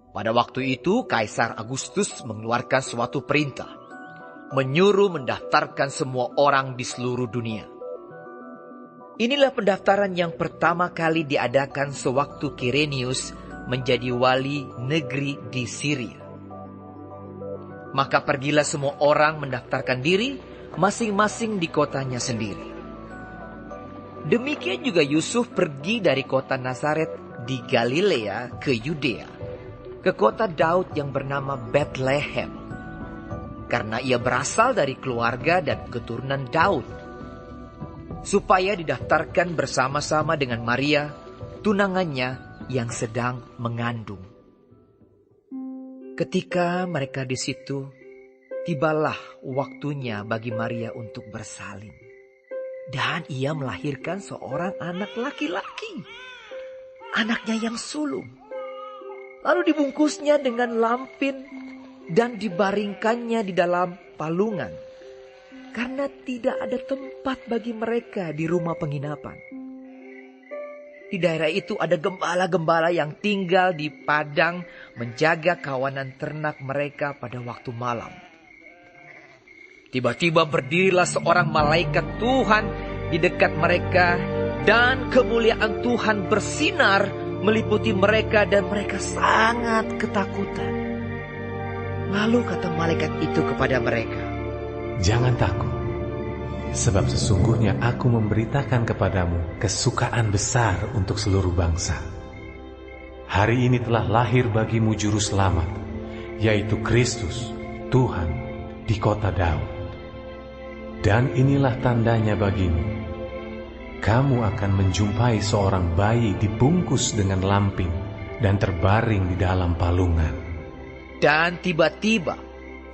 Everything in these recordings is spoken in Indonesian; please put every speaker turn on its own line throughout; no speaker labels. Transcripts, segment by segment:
Pada waktu itu, Kaisar Agustus mengeluarkan suatu perintah, menyuruh mendaftarkan semua orang di seluruh dunia. Inilah pendaftaran yang pertama kali diadakan sewaktu Kirenius menjadi wali negeri di Syria. Maka pergilah semua orang mendaftarkan diri masing-masing di kotanya sendiri. Demikian juga Yusuf pergi dari kota Nazaret di Galilea ke Yudea, ke kota Daud yang bernama Bethlehem, karena ia berasal dari keluarga dan keturunan Daud, supaya didaftarkan bersama-sama dengan Maria, tunangannya yang sedang mengandung. Ketika mereka di situ, tibalah waktunya bagi Maria untuk bersalin. Dan ia melahirkan seorang anak laki-laki, anaknya yang sulung. Lalu dibungkusnya dengan lampin dan dibaringkannya di dalam palungan, karena tidak ada tempat bagi mereka di rumah penginapan. Di daerah itu ada gembala-gembala yang tinggal di padang menjaga kawanan ternak mereka pada waktu malam. Tiba-tiba berdirilah seorang malaikat Tuhan di dekat mereka, dan kemuliaan Tuhan bersinar meliputi mereka dan mereka sangat ketakutan. Lalu kata malaikat itu kepada mereka,
"Jangan takut, sebab sesungguhnya aku memberitakan kepadamu kesukaan besar untuk seluruh bangsa. Hari ini telah lahir bagimu juru selamat, yaitu Kristus, Tuhan, di kota Daud. Dan inilah tandanya bagimu. Kamu akan menjumpai seorang bayi dibungkus dengan lampin dan terbaring di dalam palungan."
Dan tiba-tiba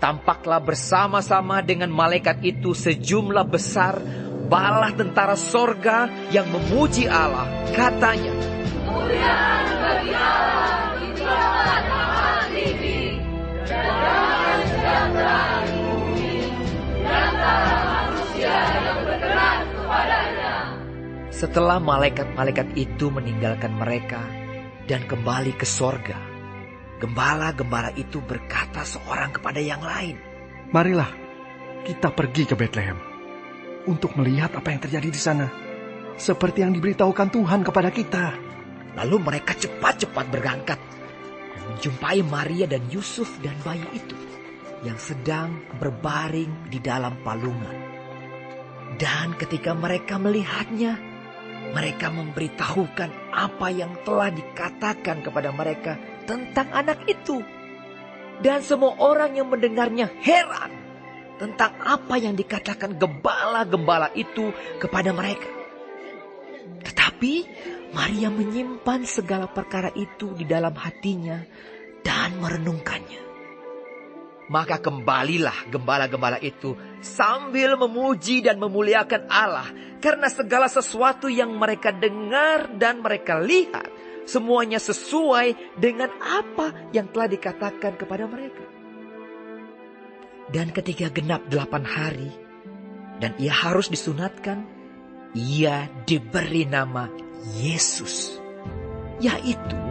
tampaklah bersama-sama dengan malaikat itu sejumlah besar bala tentara sorga yang memuji Allah. Katanya,
"Kemuliaan bagi Allah di tempat amat tinggi, dan damai sejahtera di bumi, di antara manusia yang berkenan kepadanya."
Setelah malaikat-malaikat itu meninggalkan mereka dan kembali ke sorga, gembala-gembala itu berkata seorang kepada yang lain,
"Marilah kita pergi ke Bethlehem untuk melihat apa yang terjadi di sana, seperti yang diberitahukan Tuhan kepada kita."
Lalu mereka cepat-cepat berangkat dan menjumpai Maria dan Yusuf dan bayi itu yang sedang berbaring di dalam palungan. Dan ketika mereka melihatnya, mereka memberitahukan apa yang telah dikatakan kepada mereka tentang anak itu. Dan semua orang yang mendengarnya heran tentang apa yang dikatakan gembala-gembala itu kepada mereka. Tetapi Maria menyimpan segala perkara itu di dalam hatinya dan merenungkannya. Maka kembalilah gembala-gembala itu sambil memuji dan memuliakan Allah, karena segala sesuatu yang mereka dengar dan mereka lihat, semuanya sesuai dengan apa yang telah dikatakan kepada mereka. Dan ketika genap 8 hari dan ia harus disunatkan, ia diberi nama Yesus, yaitu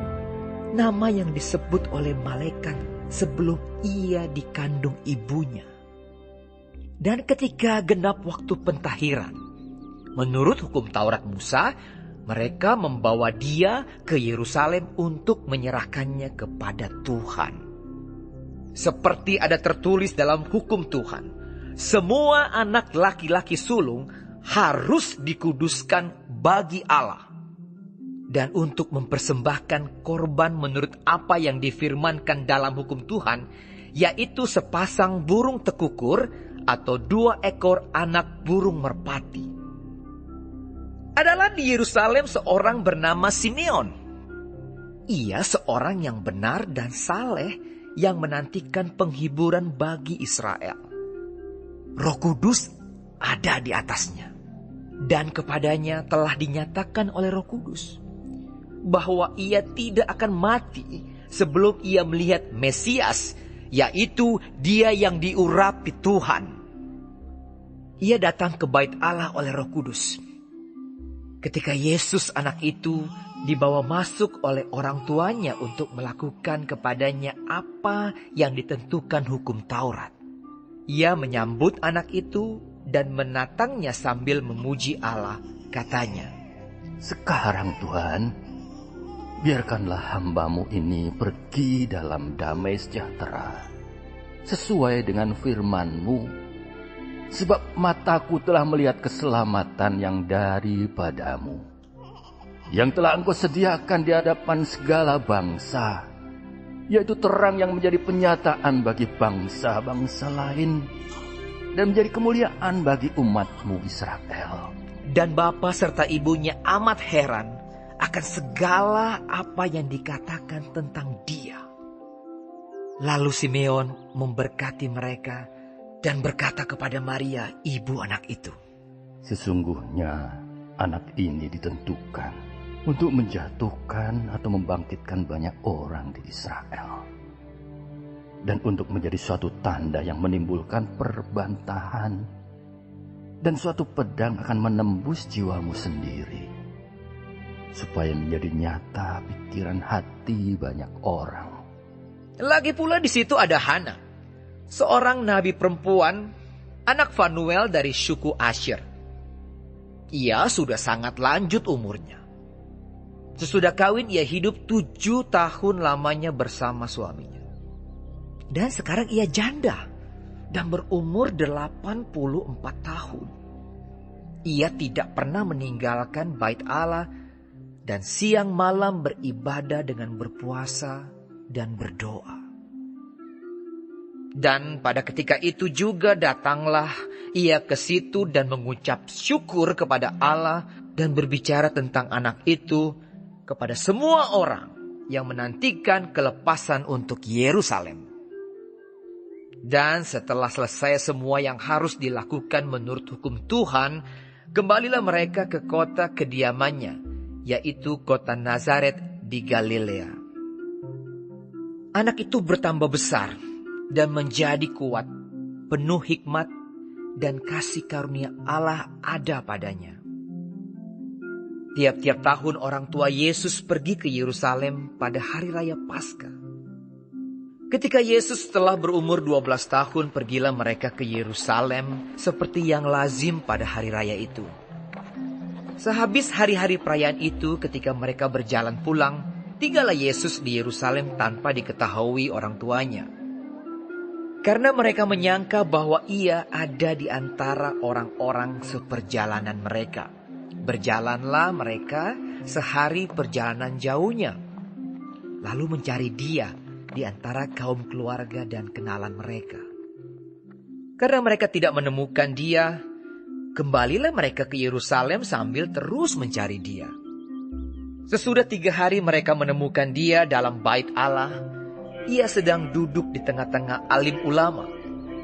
nama yang disebut oleh malaikat sebelum ia dikandung ibunya. Dan ketika genap waktu pentahiran, menurut hukum Taurat Musa, mereka membawa dia ke Yerusalem untuk menyerahkannya kepada Tuhan. Seperti ada tertulis dalam hukum Tuhan, semua anak laki-laki sulung harus dikuduskan bagi Allah. Dan untuk mempersembahkan korban menurut apa yang difirmankan dalam hukum Tuhan, yaitu sepasang burung tekukur atau 2 ekor anak burung merpati. Adalah di Yerusalem seorang bernama Simeon. Ia seorang yang benar dan saleh yang menantikan penghiburan bagi Israel. Roh Kudus ada di atasnya, dan kepadanya telah dinyatakan oleh Roh Kudus bahwa ia tidak akan mati sebelum ia melihat Mesias, yaitu dia yang diurapi Tuhan. Ia datang ke bait Allah oleh Roh Kudus. Ketika Yesus anak itu dibawa masuk oleh orang tuanya untuk melakukan kepadanya apa yang ditentukan hukum Taurat. Ia menyambut anak itu dan menatangnya sambil memuji Allah, katanya,
"Sekarang Tuhan, biarkanlah hamba-Mu ini pergi dalam damai sejahtera, sesuai dengan firman-Mu, sebab mataku telah melihat keselamatan yang daripada-Mu, yang telah Engkau sediakan di hadapan segala bangsa, yaitu terang yang menjadi penyataan bagi bangsa-bangsa lain, dan menjadi kemuliaan bagi umat-Mu Israel."
Dan bapa serta ibunya amat heran akan segala apa yang dikatakan tentang dia. Lalu Simeon memberkati mereka dan berkata kepada Maria, ibu anak itu,
"Sesungguhnya anak ini ditentukan untuk menjatuhkan atau membangkitkan banyak orang di Israel, dan untuk menjadi suatu tanda yang menimbulkan perbantahan, dan suatu pedang akan menembus jiwamu sendiri, supaya menjadi nyata pikiran hati banyak orang."
Lagi pula di situ ada Hana, seorang nabi perempuan, anak Fanuel dari suku Asher. Ia sudah sangat lanjut umurnya. Sesudah kawin ia hidup 7 tahun lamanya bersama suaminya. Dan sekarang ia janda dan berumur 84 tahun. Ia tidak pernah meninggalkan bait Allah dan siang malam beribadah dengan berpuasa dan berdoa. Dan pada ketika itu juga datanglah ia ke situ dan mengucap syukur kepada Allah dan berbicara tentang anak itu kepada semua orang yang menantikan kelepasan untuk Yerusalem. Dan setelah selesai semua yang harus dilakukan menurut hukum Tuhan, kembalilah mereka ke kota kediamannya, yaitu kota Nazaret di Galilea. Anak itu bertambah besar dan menjadi kuat, penuh hikmat, dan kasih karunia Allah ada padanya. Tiap-tiap tahun orang tua Yesus pergi ke Yerusalem pada hari raya Paskah. Ketika Yesus telah berumur 12 tahun, pergilah mereka ke Yerusalem seperti yang lazim pada hari raya itu. Sehabis hari-hari perayaan itu, ketika mereka berjalan pulang, tinggallah Yesus di Yerusalem tanpa diketahui orang tuanya. Karena mereka menyangka bahwa ia ada di antara orang-orang seperjalanan mereka. Berjalanlah mereka sehari perjalanan jauhnya, lalu mencari dia di antara kaum keluarga dan kenalan mereka. Karena mereka tidak menemukan dia, kembalilah mereka ke Yerusalem sambil terus mencari dia. Sesudah 3 hari mereka menemukan dia dalam bait Allah. Ia sedang duduk di tengah-tengah alim ulama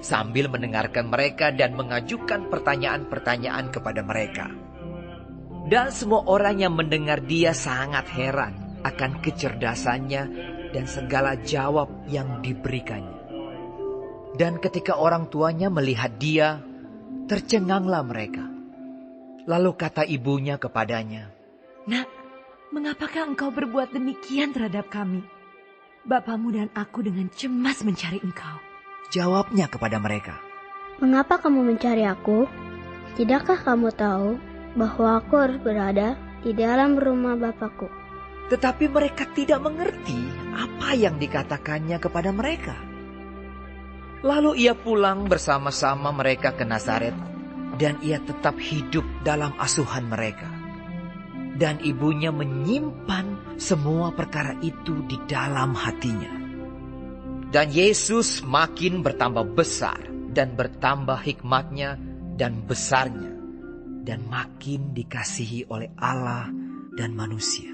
sambil mendengarkan mereka dan mengajukan pertanyaan-pertanyaan kepada mereka. Dan semua orang yang mendengar dia sangat heran akan kecerdasannya dan segala jawab yang diberikannya. Dan ketika orang tuanya melihat dia, tercenganglah mereka. Lalu kata ibunya kepadanya,
"Nak, mengapakah engkau berbuat demikian terhadap kami? Bapamu dan aku dengan cemas mencari engkau."
Jawabnya kepada mereka,
"Mengapa kamu mencari aku? Tidakkah kamu tahu bahwa aku harus berada di dalam rumah Bapakku?"
Tetapi mereka tidak mengerti apa yang dikatakannya kepada mereka. Lalu ia pulang bersama-sama mereka ke Nazaret, dan ia tetap hidup dalam asuhan mereka. Dan ibunya menyimpan semua perkara itu di dalam hatinya. Dan Yesus makin bertambah besar dan bertambah hikmatnya dan besarnya, dan makin dikasihi oleh Allah dan manusia.